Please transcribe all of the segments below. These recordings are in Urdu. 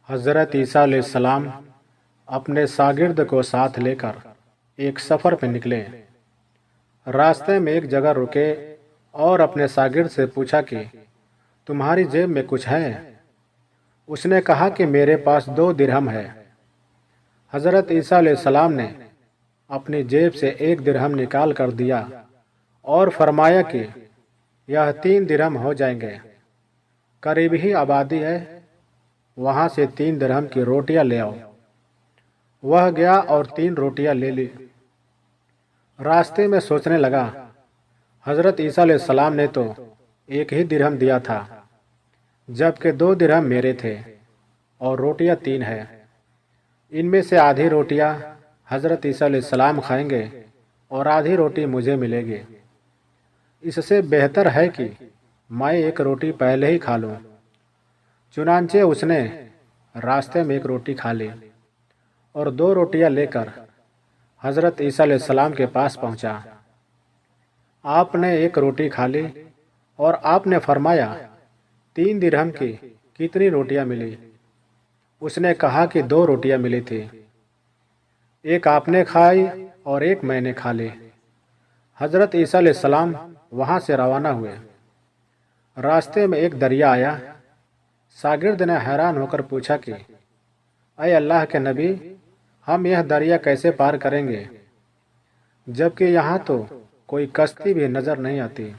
حضرت عیسیٰ علیہ السلام اپنے شاگرد کو ساتھ لے کر ایک سفر پہ نکلے۔ راستے میں ایک جگہ رکے اور اپنے شاگرد سے پوچھا کہ تمہاری جیب میں کچھ ہے؟ اس نے کہا کہ میرے پاس 2 درہم ہے۔ حضرت عیسیٰ علیہ السلام نے اپنی جیب سے 1 درہم نکال کر دیا اور فرمایا کہ یہ 3 درہم ہو جائیں گے، قریب ہی آبادی ہے، وہاں سے 3 درہم کی روٹیاں لے آؤ۔ وہ گیا اور 3 روٹیاں لے لی۔ راستے میں سوچنے لگا، حضرت عیسیٰ علیہ السلام نے تو 1 ہی درہم دیا تھا، جبکہ 2 درہم میرے تھے اور روٹیاں 3 ہیں۔ ان میں سے آدھی روٹیاں حضرت عیسیٰ علیہ السلام کھائیں گے اور آدھی روٹی مجھے ملے گی۔ اس سے بہتر ہے کہ میں 1 روٹی پہلے ہی کھا لوں۔ چنانچہ اس نے راستے میں 1 روٹی کھا لی اور 2 روٹیاں لے کر حضرت عیسیٰ علیہ السلام کے پاس پہنچا۔ آپ نے 1 روٹی کھا لی اور آپ نے فرمایا 3 درہم کی کتنی روٹیاں ملی؟ اس نے کہا کہ 2 روٹیاں ملی تھی، 1 آپ نے کھائی اور 1 میں نے کھا لی۔ حضرت عیسیٰ علیہ السلام وہاں سے روانہ ہوئے۔ راستے میں ایک دریا آیا۔ شاگرد نے حیران ہو کر پوچھا کہ اے اللہ کے نبی، ہم یہ دریا کیسے پار کریں گے جبکہ یہاں تو کوئی کشتی بھی نظر نہیں آتی؟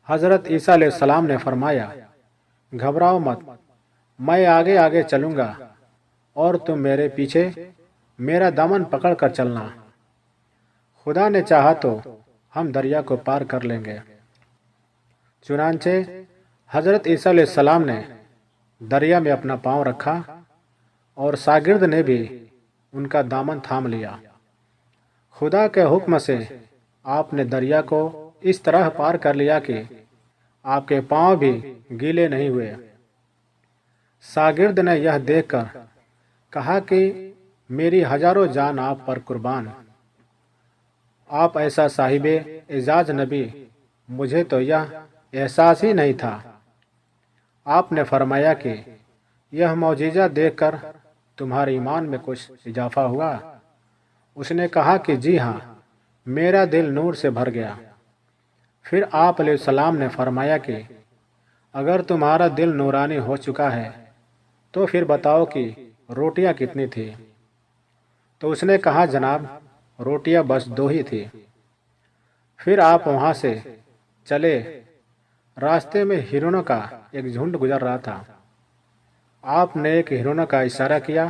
حضرت عیسیٰ علیہ السلام نے فرمایا گھبراؤ مت، میں آگے آگے چلوں گا اور تم میرے پیچھے میرا دامن پکڑ کر چلنا، خدا نے چاہا تو ہم دریا کو پار کر لیں گے۔ چنانچہ حضرت عیسیٰ علیہ السلام نے دریا میں اپنا پاؤں رکھا اور شاگرد نے بھی ان کا دامن تھام لیا۔ خدا کے حکم سے آپ نے دریا کو اس طرح پار کر لیا کہ آپ کے پاؤں بھی گیلے نہیں ہوئے۔ شاگرد نے یہ دیکھ کر کہا کہ میری ہزاروں جان آپ پر قربان، آپ ایسا صاحب اعزاز نبی، مجھے تو یہ احساس ہی نہیں تھا۔ آپ نے فرمایا کہ یہ معجزہ دیکھ کر تمہارے ایمان میں کچھ اضافہ ہوا؟ اس نے کہا کہ جی ہاں، میرا دل نور سے بھر گیا۔ پھر آپ علیہ السلام نے فرمایا کہ اگر تمہارا دل نورانی ہو چکا ہے تو پھر بتاؤ کہ روٹیاں کتنی تھی؟ تو اس نے کہا جناب، روٹیاں بس 2 ہی تھی۔ پھر آپ وہاں سے چلے۔ راستے میں ہرنوں کا ایک جھنڈ گزر رہا تھا۔ آپ نے ایک ہرن کا اشارہ کیا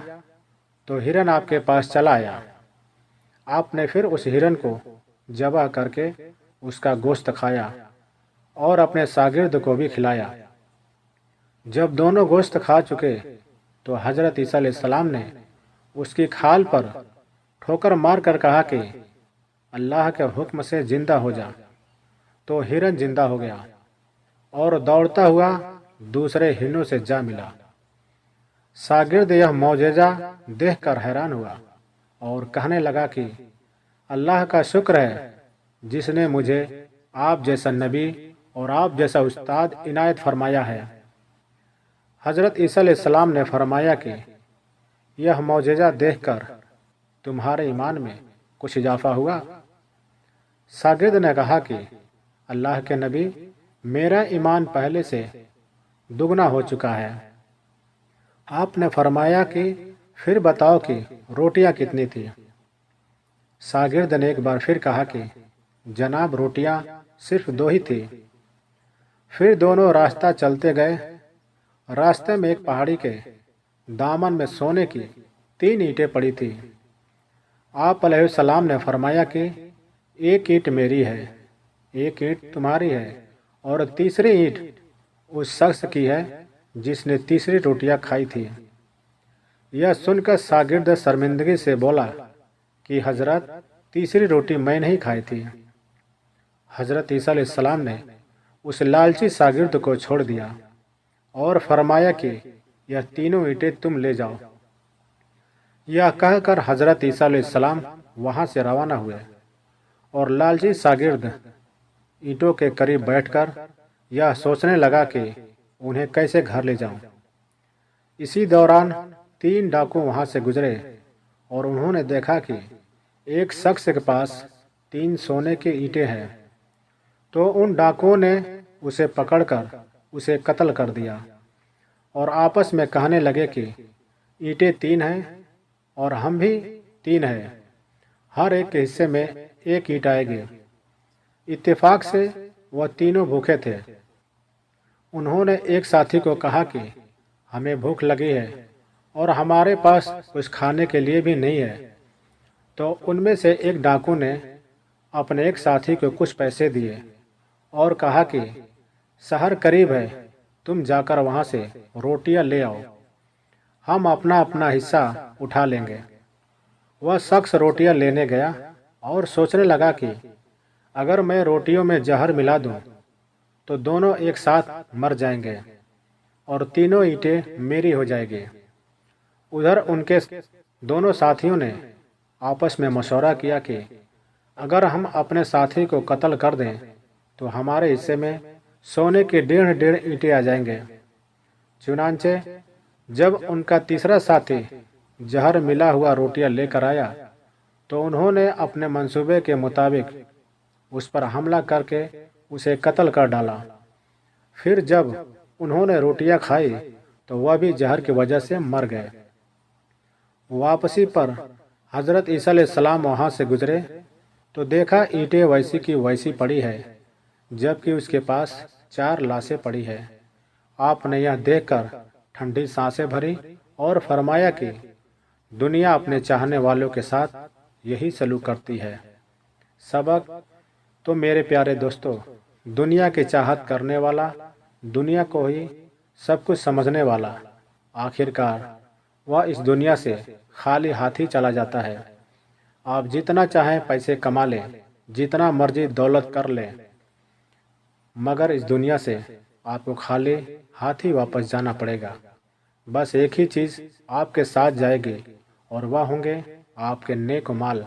تو ہرن آپ کے پاس چلا آیا۔ آپ نے پھر اس ہرن کو ذبح کر کے اس کا گوشت کھایا اور اپنے شاگرد کو بھی کھلایا۔ جب دونوں گوشت کھا چکے تو حضرت عیسیٰ علیہ السلام نے اس کی کھال پر ٹھوکر مار کر کہا کہ اللہ کے حکم سے زندہ ہو جا۔ تو ہرن زندہ ہو گیا اور دوڑتا ہوا دوسرے ہرنوں سے جا ملا۔ شاگرد یہ معجزہ دیکھ کر حیران ہوا اور کہنے لگا کہ اللہ کا شکر ہے جس نے مجھے آپ جیسا نبی اور آپ جیسا استاد عنایت فرمایا ہے۔ حضرت عیسیٰ علیہ السلام نے فرمایا کہ یہ معجزہ دیکھ کر تمہارے ایمان میں کچھ اضافہ ہوا؟ شاگرد نے کہا کہ اللہ کے نبی، میرا ایمان پہلے سے دگنا ہو چکا ہے۔ آپ نے فرمایا کہ پھر بتاؤ کہ روٹیاں کتنی تھی؟ شاگرد نے ایک بار پھر کہا کہ جناب، روٹیاں صرف 2 ہی تھی۔ پھر دونوں راستہ چلتے گئے۔ راستے میں ایک پہاڑی کے دامن میں سونے کی 3 اینٹیں پڑی تھی۔ آپ علیہ السلام نے فرمایا کہ 1 اینٹ میری ہے، 1 اینٹ تمہاری ہے اور تیسری اینٹ اس شخص کی ہے جس نے تیسری روٹیاں کھائی تھی۔ یہ سن کر شاگرد شرمندگی سے بولا کہ حضرت، تیسری روٹی میں نہیں کھائی تھی۔ حضرت عیسیٰ علیہ السلام نے اس لالچی شاگرد کو چھوڑ دیا اور فرمایا کہ یہ تینوں اینٹیں تم لے جاؤ۔ یہ کہہ کر حضرت عیسیٰ علیہ السلام وہاں سے روانہ ہوئے اور لالچی شاگرد اینٹوں کے قریب بیٹھ کر یہ سوچنے لگا کہ انہیں کیسے گھر لے جاؤں۔ اسی دوران 3 ڈاکو وہاں سے گزرے اور انہوں نے دیکھا کہ ایک شخص کے پاس 3 سونے کے اینٹیں ہیں، تو ان ڈاکوؤں نے اسے پکڑ کر اسے قتل کر دیا اور آپس میں کہنے لگے کہ اینٹیں 3 ہیں اور ہم بھی 3 ہیں، ہر ایک کے حصے میں ایک اینٹ آئے گی۔ اتفاق سے وہ تینوں بھوکے تھے۔ انہوں نے ایک ساتھی کو کہا کہ ہمیں بھوک لگی ہے اور ہمارے پاس کچھ کھانے کے لیے بھی نہیں ہے، تو ان میں سے ایک ڈاکو نے اپنے ایک ساتھی کو کچھ پیسے دیے اور کہا کہ سحر قریب ہے، تم جا کر وہاں سے روٹیاں لے آؤ، ہم اپنا اپنا حصہ اٹھا لیں گے۔ وہ شخص روٹیاں لینے گیا اور سوچنے لگا کہ اگر میں روٹیوں میں زہر ملا دوں تو دونوں ایک ساتھ مر جائیں گے اور تینوں اینٹیں میری ہو جائیں گی۔ ادھر ان کے دونوں ساتھیوں نے آپس میں مشورہ کیا کہ اگر ہم اپنے ساتھی کو قتل کر دیں تو ہمارے حصے میں سونے کے 1.5 اینٹیں آ جائیں گے۔ چنانچہ جب ان کا تیسرا ساتھی زہر ملا ہوا روٹیاں لے کر آیا تو انہوں نے اپنے منصوبے کے مطابق اس پر حملہ کر کے اسے قتل کر ڈالا۔ پھر جب انہوں نے روٹیاں کھائی تو وہ بھی زہر کی وجہ سے مر گئے۔ واپسی پر حضرت عیسیٰ علیہ السلام وہاں سے گزرے تو دیکھا اینٹیں ویسی کی ویسی پڑی ہے، جبکہ اس کے پاس 4 لاشیں پڑی ہے۔ آپ نے یہ دیکھ کر ٹھنڈی سانسیں بھری اور فرمایا کہ دنیا اپنے چاہنے والوں کے ساتھ یہی سلوک کرتی ہے۔ سبق: تو میرے پیارے دوستو، دنیا کی چاہت کرنے والا، دنیا کو ہی سب کچھ سمجھنے والا، آخرکار وہ اس دنیا سے خالی ہاتھ ہی چلا جاتا ہے۔ آپ جتنا چاہیں پیسے کما لیں، جتنا مرضی دولت کر لیں، مگر اس دنیا سے آپ کو خالی ہاتھ ہی واپس جانا پڑے گا۔ بس ایک ہی چیز آپ کے ساتھ جائے گی اور وہ ہوں گے آپ کے نیک مال۔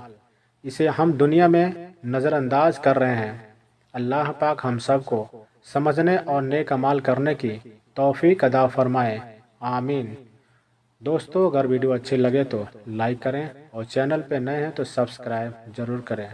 اسے ہم دنیا میں نظر انداز کر رہے ہیں۔ اللہ پاک ہم سب کو سمجھنے اور نیک مال کرنے کی توفیق عطا فرمائے، آمین۔ دوستو، اگر ویڈیو اچھی لگے تو لائک کریں اور چینل پہ نئے ہیں تو سبسکرائب ضرور کریں۔